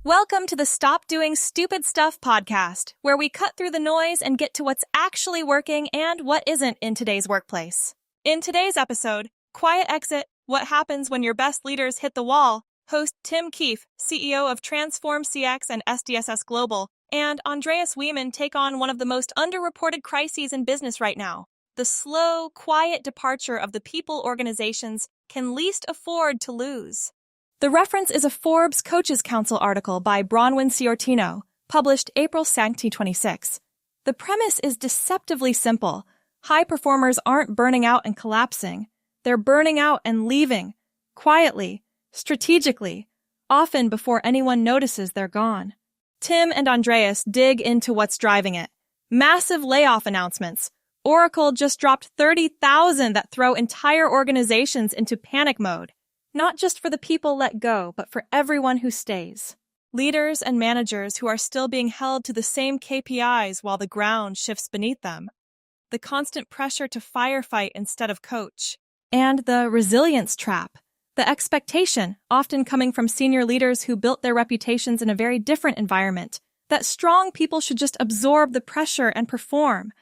Welcome to the Stop Doing Stupid Stuff podcast, where we cut through the noise and get to what's actually working and what isn't in today's workplace. In today's episode, Quiet Exit, What Happens When Your Best Leaders Hit the Wall, host Tim Keefe, CEO of Transform-CX and SDSS Global, and Andreas Wieman take on one of the most underreported crises in business right now, the slow, quiet departure of the people organizations can least afford to lose. The reference is a Forbes Coaches Council article by Bronwen Sciortino, published April 2026. The premise is deceptively simple. High performers aren't burning out and collapsing. They're burning out and leaving, quietly, strategically, often before anyone notices they're gone. Tim and Andreas dig into what's driving it. Massive layoff announcements. Oracle just dropped 30,000 that throw entire organizations into panic mode. Not just for the people let go, but for everyone who stays. Leaders and managers who are still being held to the same KPIs while the ground shifts beneath them. The constant pressure to firefight instead of coach. And the resilience trap. The expectation, often coming from senior leaders who built their reputations in a very different environment, that strong people should just absorb the pressure and perform.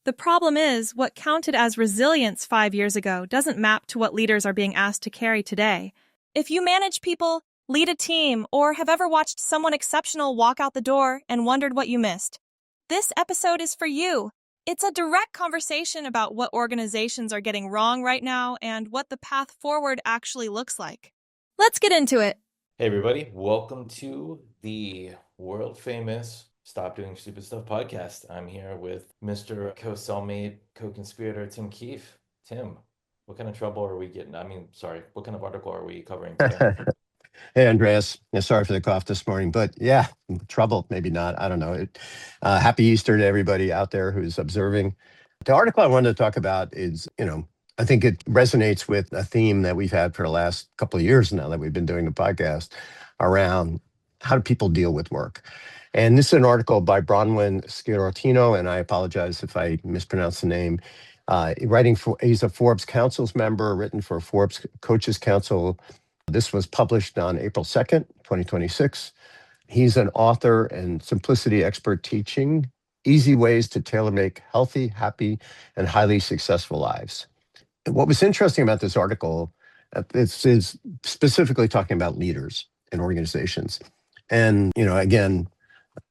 The problem is, what counted as resilience 5 years ago doesn't map to what leaders are being asked to carry today. If you manage people, lead a team, or have ever watched someone exceptional walk out the door and wondered what you missed, this episode is for you. It's a direct conversation about what organizations are getting wrong right now and what the path forward actually looks like. Let's get into it. Hey everybody, welcome to the world-famous Stop Doing Stupid Stuff podcast. I'm here with Mr. co-cellmate, co-conspirator Tim Keefe. Tim, what kind of trouble are we getting? What kind of article are we covering today? Hey, Andreas. Yeah, sorry for the cough this morning, but yeah, trouble, maybe not. I don't know. Happy Easter to everybody out there who's observing. The article I wanted to talk about is, I think it resonates with a theme that we've had for the last couple of years now that we've been doing the podcast around how do people deal with work. And this is an article by Bronwen Sciortino, and I apologize if I mispronounce the name. He's a Forbes Council's member, written for Forbes Coaches Council. This was published on April 2nd, 2026. He's an author and simplicity expert teaching easy ways to tailor-make healthy, happy, and highly successful lives. And what was interesting about this article, this is specifically talking about leaders in organizations. And, again,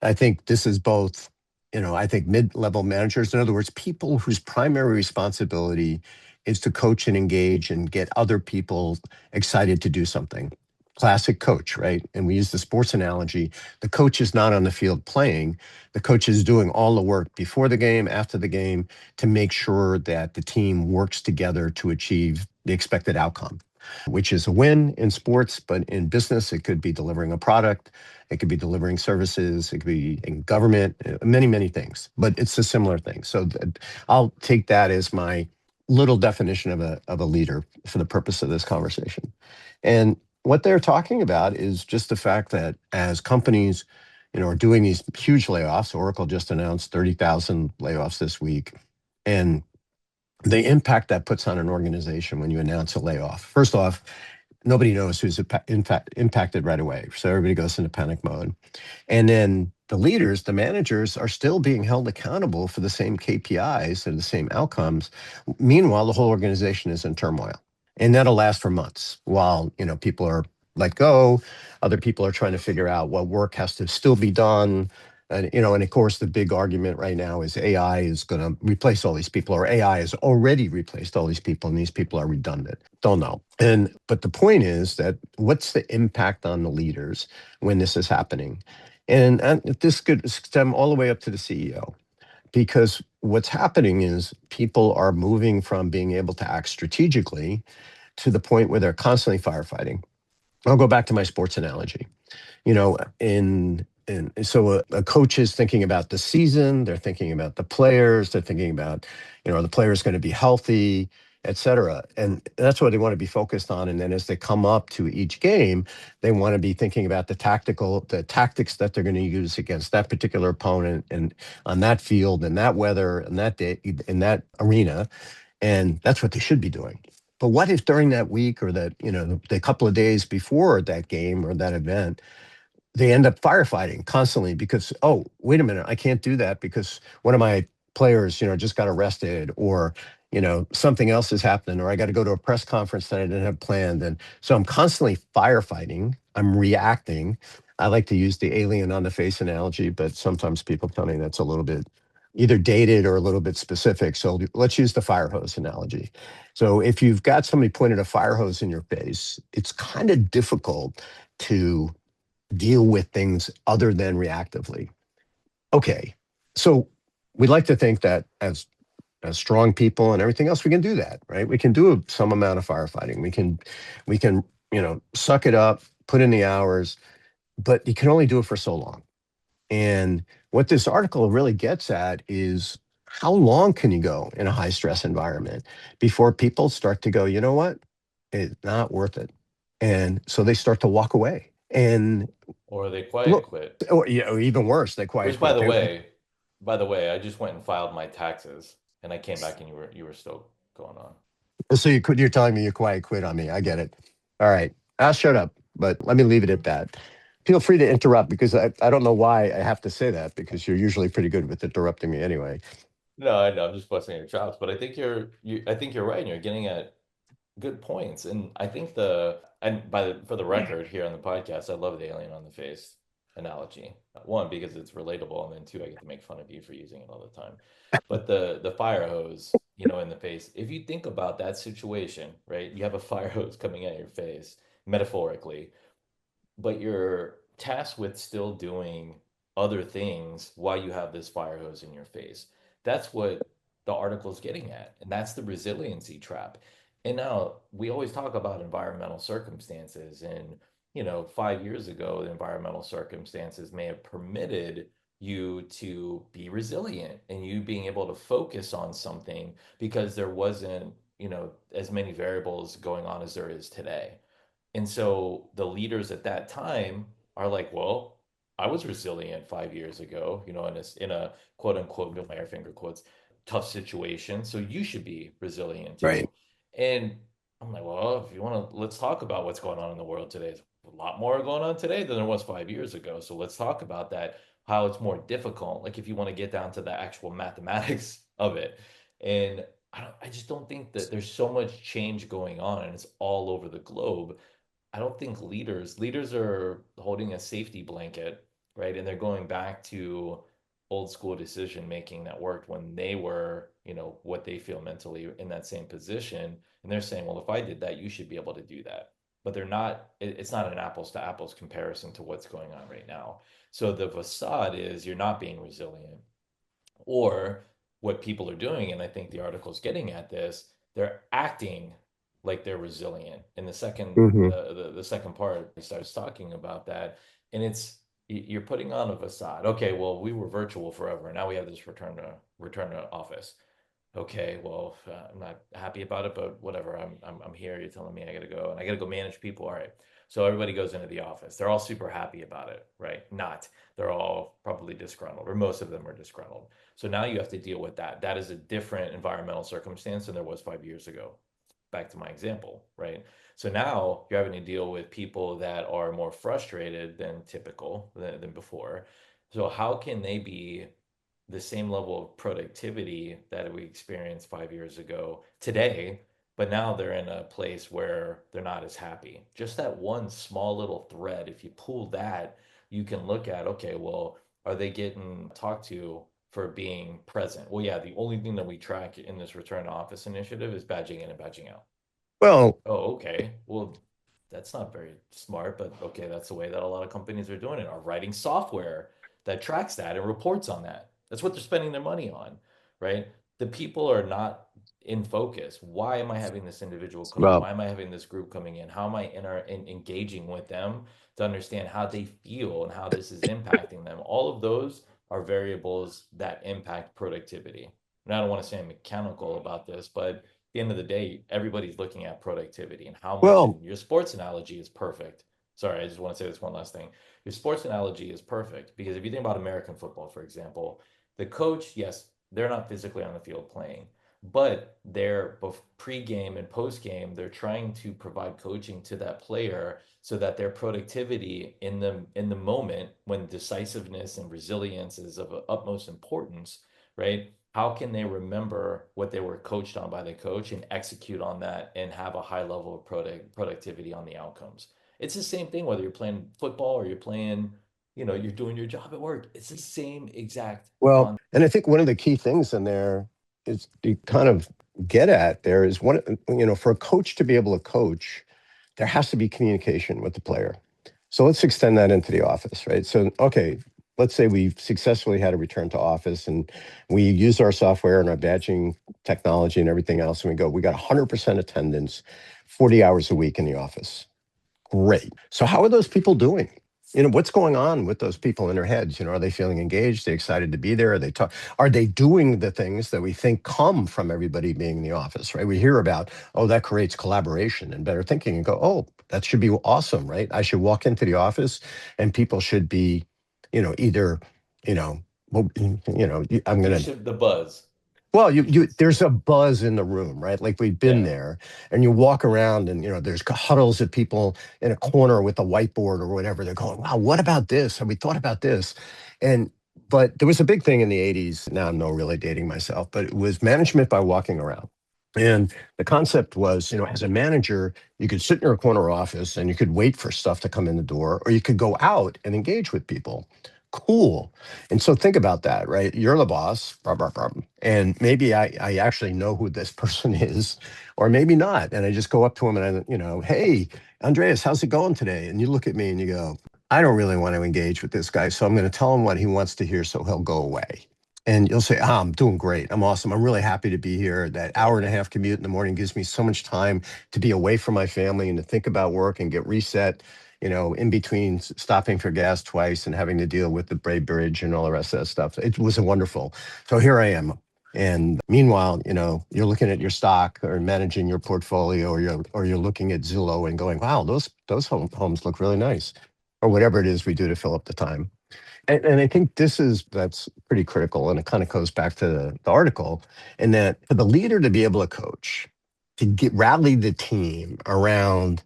I think this is both, I think mid-level managers, in other words, people whose primary responsibility is to coach and engage and get other people excited to do something. Classic coach, right? And we use the sports analogy. The coach is not on the field playing. The coach is doing all the work before the game, after the game, to make sure that the team works together to achieve the expected outcome, which is a win in sports, but in business, it could be delivering a product. It could be delivering services. It could be in government, many, many things, but it's a similar thing. So I'll take that as my little definition of a leader for the purpose of this conversation. And what they're talking about is just the fact that as companies, are doing these huge layoffs, Oracle just announced 30,000 layoffs this week, and the impact that puts on an organization when you announce a layoff. First off, nobody knows who's impacted right away. So everybody goes into panic mode. And then the leaders, the managers, are still being held accountable for the same KPIs and the same outcomes. Meanwhile, the whole organization is in turmoil. And that'll last for months while, people are let go. Other people are trying to figure out what work has to still be done. And of course, the big argument right now is AI is going to replace all these people, or AI has already replaced all these people, and these people are redundant. Don't know. But the point is that what's the impact on the leaders when this is happening? And this could stem all the way up to the CEO, because what's happening is people are moving from being able to act strategically to the point where they're constantly firefighting. I'll go back to my sports analogy. So a coach is thinking about the season, they're thinking about the players, they're thinking about, the player's going to be healthy, et cetera. And that's what they want to be focused on. And then as they come up to each game, they want to be thinking about the tactics that they're going to use against that particular opponent and on that field and that weather and that day in that arena. And that's what they should be doing. But what if during that week or that, the couple of days before that game or that event, they end up firefighting constantly because, oh, wait a minute, I can't do that because one of my players, just got arrested, or, something else is happening, or I got to go to a press conference that I didn't have planned. And so I'm constantly firefighting. I'm reacting. I like to use the alien on the face analogy, but sometimes people tell me that's a little bit either dated or a little bit specific. So let's use the fire hose analogy. So if you've got somebody pointed a fire hose in your face, it's kind of difficult to deal with things other than reactively. Okay. So we'd like to think that as strong people and everything else, we can do that, right? We can do some amount of firefighting. We can, suck it up, put in the hours, but you can only do it for so long. And what this article really gets at is how long can you go in a high stress environment before people start to go, you know what? It's not worth it. And so they start to walk away. And Or they quiet look, quit. or, even worse, they quiet Which, by quit. the way, I just went and filed my taxes, and I came back, and you were still going on. So you're telling me you quiet quit on me. I get it. All right. I'll shut up, but let me leave it at that. Feel free to interrupt, because I don't know why I have to say that, because you're usually pretty good with interrupting me anyway. No, I know, I'm just busting your chops, but I think I think you're right, and you're getting at good points. And I think for the record here on the podcast, I love the alien on the face analogy. One, because it's relatable, and then two, I get to make fun of you for using it all the time. But the fire hose, in the face, if you think about that situation, right? You have a fire hose coming at your face, metaphorically, but you're tasked with still doing other things while you have this fire hose in your face. That's what the article's getting at. And that's the resiliency trap. And now we always talk about environmental circumstances. And, 5 years ago, the environmental circumstances may have permitted you to be resilient and you being able to focus on something because there wasn't, as many variables going on as there is today. And so the leaders at that time are like, well, I was resilient 5 years ago, in a quote unquote, no, my air finger quotes, tough situation. So you should be resilient Right. too. And I'm like, well, if you want to, let's talk about what's going on in the world today. There's a lot more going on today than there was 5 years ago. So let's talk about that, how it's more difficult. Like if you want to get down to the actual mathematics of it. And I just don't think that there's so much change going on and it's all over the globe. I don't think leaders are holding a safety blanket, right? And they're going back to old school decision making that worked when they were, what they feel mentally in that same position. And they're saying, well, if I did that, you should be able to do that. But they're not, it's not an apples to apples comparison to what's going on right now. So the facade is you're not being resilient. Or what people are doing, and I think the article is getting at this, they're acting like they're resilient. And the second Hmm. the second part starts talking about that, and you're putting on a facade. Okay, well, we were virtual forever. Now we have this return to office. Okay, well, I'm not happy about it, but whatever. I'm here. You're telling me I gotta go, and I gotta go manage people. All right. So everybody goes into the office. They're all super happy about it, right? Not. They're all probably disgruntled, or most of them are disgruntled. So now you have to deal with that. That is a different environmental circumstance than there was 5 years ago. Back to my example, right? So now you're having to deal with people that are more frustrated than typical than before. So how can they be the same level of productivity that we experienced 5 years ago today, but now they're in a place where they're not as happy? Just that one small little thread, if you pull that, you can look at, okay, well, are they getting talked to for being present? Well, yeah, the only thing that we track in this return to office initiative is badging in and badging out. Well, Oh, okay. Well, that's not very smart, but okay, that's the way that a lot of companies are doing it, are writing software that tracks that and reports on that. That's what they're spending their money on, right? The people are not in focus. Why am I having this individual come in? well, Why am I having this group coming in? How am I engaging with them to understand how they feel and how this is impacting them? All of those are variables that impact productivity. And I don't want to say I'm mechanical about this, but the end of the day, everybody's looking at productivity and how much. well, And your sports analogy is perfect. Sorry, I just want to say this one last thing. Your sports analogy is perfect because if you think about American football, for example, the coach, yes, they're not physically on the field playing, but they're both pre-game and post-game, they're trying to provide coaching to that player so that their productivity in the moment when decisiveness and resilience is of utmost importance, right? How can they remember what they were coached on by the coach and execute on that and have a high level of productivity on the outcomes? It's the same thing whether you're playing football or you're playing, you're doing your job at work. It's the same exact Well, concept. and I think one of the key things in there is to kind of get at there is one, for a coach to be able to coach, there has to be communication with the player. So let's extend that into the office, right? So, okay, let's say we've successfully had a return to office and we use our software and our badging technology and everything else, and we got 100% attendance, 40 hours a week in the office. Great. So how are those people doing? What's going on with those people in their heads? Are they feeling engaged? Are they excited to be there? Are they doing the things that we think come from everybody being in the office, right? We hear about, oh, that creates collaboration and better thinking and go, oh, that should be awesome, right? I should walk into the office and people should be, either, well, I'm There going to should the buzz. well, you there's a buzz in the room, right? Like we've been Yeah. there, and you walk around, and there's huddles of people in a corner with a whiteboard or whatever. They're going, "Wow, what about this? Have we thought about this?" And but there was a big thing in the '80s. Now I'm not really dating myself, but it was management by walking around. And the concept was, as a manager, you could sit in your corner office and you could wait for stuff to come in the door, or you could go out and engage with people. Cool. And so think about that, right? You're the boss, blah, blah, blah, and maybe I actually know who this person is, or maybe not. And I just go up to him and hey, Andreas, how's it going today? And you look at me and you go, I don't really want to engage with this guy. So I'm going to tell him what he wants to hear so he'll go away. And you'll say, I'm doing great. I'm awesome. I'm really happy to be here. That hour and a half commute in the morning gives me so much time to be away from my family and to think about work and get reset, in between stopping for gas twice and having to deal with the Bay Bridge and all the rest of that stuff. It was wonderful. So here I am. And meanwhile, you're looking at your stock or managing your portfolio, or you're looking at Zillow and going, wow, those homes look really nice, or whatever it is we do to fill up the time. And I think that's pretty critical. And it kind of goes back to the article, in that for the leader to be able to coach, to rally the team around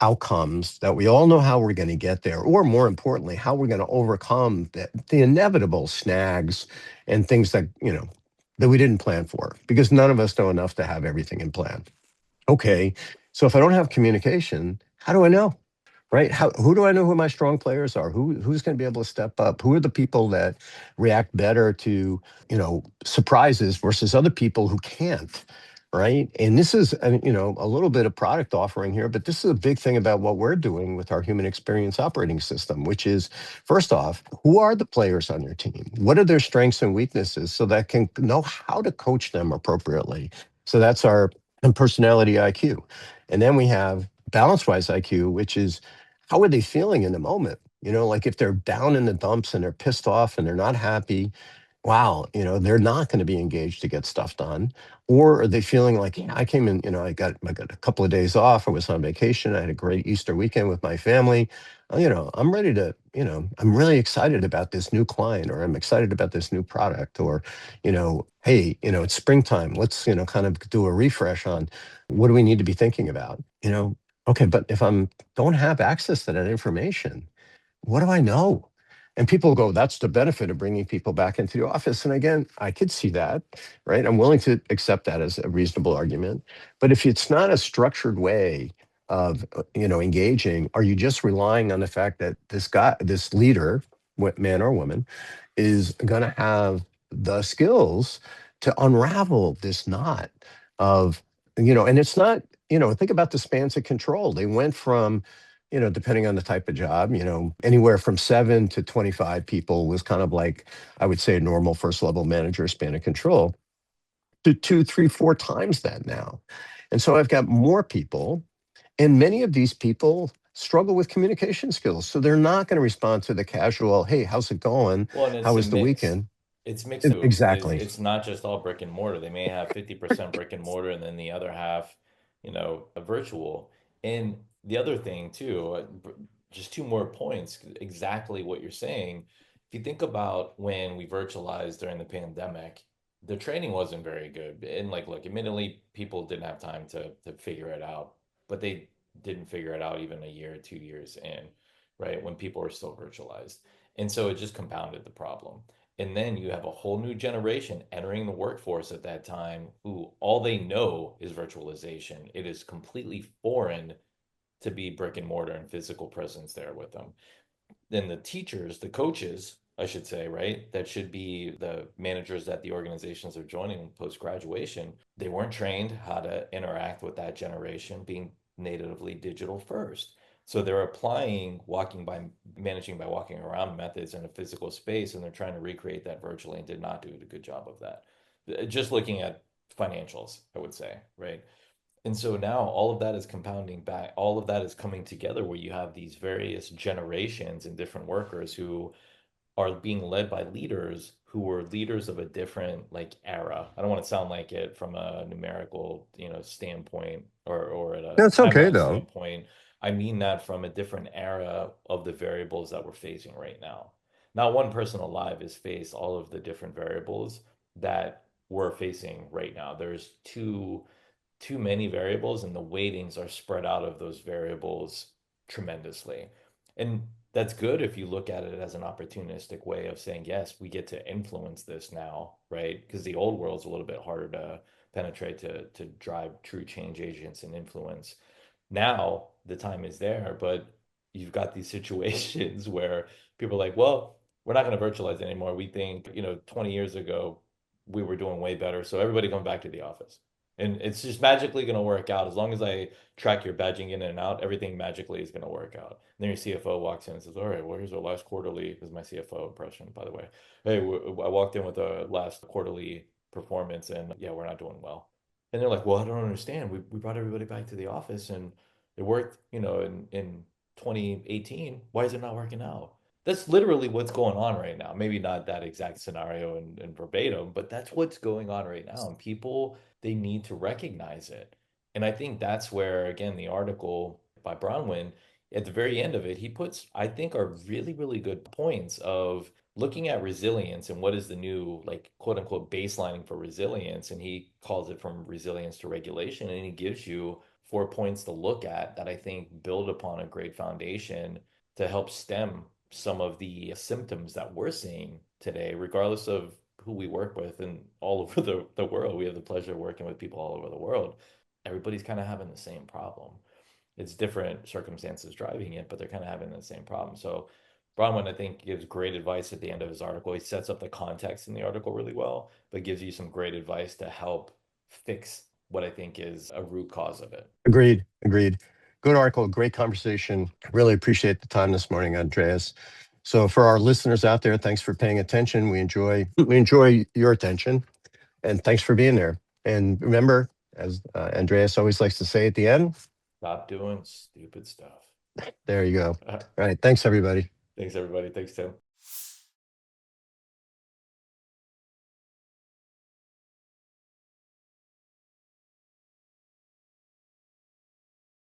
outcomes that we all know how we're going to get there, or more importantly, how we're going to overcome the inevitable snags and things that we didn't plan for, because none of us know enough to have everything in plan. Okay, so if I don't have communication, how do I know? Right? Who do I know who my strong players are? Who's going to be able to step up? Who are the people that react better to, surprises versus other people who can't? Right? And this is, a little bit of product offering here, but this is a big thing about what we're doing with our human experience operating system, which is, first off, who are the players on your team? What are their strengths and weaknesses so that can know how to coach them appropriately? So that's our personality IQ. And then we have balance wise IQ, which is, how are they feeling in the moment? Like if they're down in the dumps and they're pissed off and they're not happy, wow, they're not going to be engaged to get stuff done. Or are they feeling like, yeah, I came in, I got a couple of days off. I was on vacation. I had a great Easter weekend with my family. I'm ready to, I'm really excited about this new client, or I'm excited about this new product, or, hey, it's springtime. Let's, kind of do a refresh on what do we need to be thinking about, Okay, but if I'm don't have access to that information, what do I know? And people go, that's the benefit of bringing people back into the office. And again, I could see that, right? I'm willing to accept that as a reasonable argument. But if it's not a structured way of, engaging, are you just relying on the fact that this leader, man or woman, is going to have the skills to unravel this knot of, and it's not, think about the spans of control. They went from, depending on the type of job, anywhere from 7 to 25 people was kind of like, I would say, a normal first level manager span of control, to 2, 3, 4 times that now. And so I've got more people, and many of these people struggle with communication skills. So they're not going to respond to the casual, hey, how's it going? Well, and it's How a was the mix. weekend? It's mixed too. Exactly. It's not just all brick and mortar. They may have 50% brick and mortar and then the other half, a virtual. And the other thing too, just two more points, exactly what you're saying. If you think about when we virtualized during the pandemic, the training wasn't very good. And like, look, admittedly, people didn't have time to figure it out, but they didn't figure it out even a year, 2 years in, right? When people were still virtualized. And so it just compounded the problem. And then you have a whole new generation entering the workforce at that time who all they know is virtualization. It is completely foreign to be brick and mortar and physical presence there with them. Then the teachers, the coaches, I should say, right? That should be the managers that the organizations are joining post graduation. They weren't trained how to interact with that generation being natively digital first. So they're applying walking by managing by walking around methods in a physical space, and they're trying to recreate that virtually and did not do a good job of that. Just looking at financials, I would say, right? And so now all of that is compounding back, all of that is coming together where you have these various generations and different workers who are being led by leaders who were leaders of a different like era. I don't want to sound like it from a numerical, standpoint or at a That's okay timeline though. standpoint. I mean that from a different era of the variables that we're facing right now. Not one person alive has faced all of the different variables that we're facing right now. There's too many variables and the weightings are spread out of those variables tremendously. And that's good if you look at it as an opportunistic way of saying, yes, we get to influence this now, right? Because the old world's a little bit harder to penetrate to drive true change agents and influence. Now the time is there, but you've got these situations where people are like, well, we're not going to virtualize anymore. We think, 20 years ago, we were doing way better. So everybody come back to the office. And it's just magically going to work out. As long as I track your badging in and out, everything magically is going to work out. And then your CFO walks in and says, all right, well, here's our last quarterly. This is my CFO impression, by the way. Hey, I walked in with a last quarterly performance and yeah, we're not doing well. And they're like, well, I don't understand. We brought everybody back to the office and it worked, in 2018. Why is it not working out? That's literally what's going on right now. Maybe not that exact scenario and verbatim, but that's what's going on right now. And people, they need to recognize it. And I think that's where, again, the article by Bronwen, at the very end of it, he puts, I think, are really, really good points of looking at resilience and what is the new, like, quote unquote, baselining for resilience. And he calls it from resilience to regulation. And he gives you 4 points to look at that I think build upon a great foundation to help stem some of the symptoms that we're seeing today, regardless of who we work with and all over the world. We have the pleasure of working with people all over the world. Everybody's kind of having the same problem. It's different circumstances driving it, but they're kind of having the same problem. So Bronwyn, I think, gives great advice at the end of his article. He sets up the context in the article really well, but gives you some great advice to help fix what I think is a root cause of it. Agreed. Agreed. Good article. Great conversation. Really appreciate the time this morning, Andreas. So for our listeners out there, thanks for paying attention. We enjoy your attention, and thanks for being there. And remember, as Andreas always likes to say at the end, Stop doing stupid stuff. there you go. All right. Thanks, everybody. Thanks, everybody. Thanks, Tim.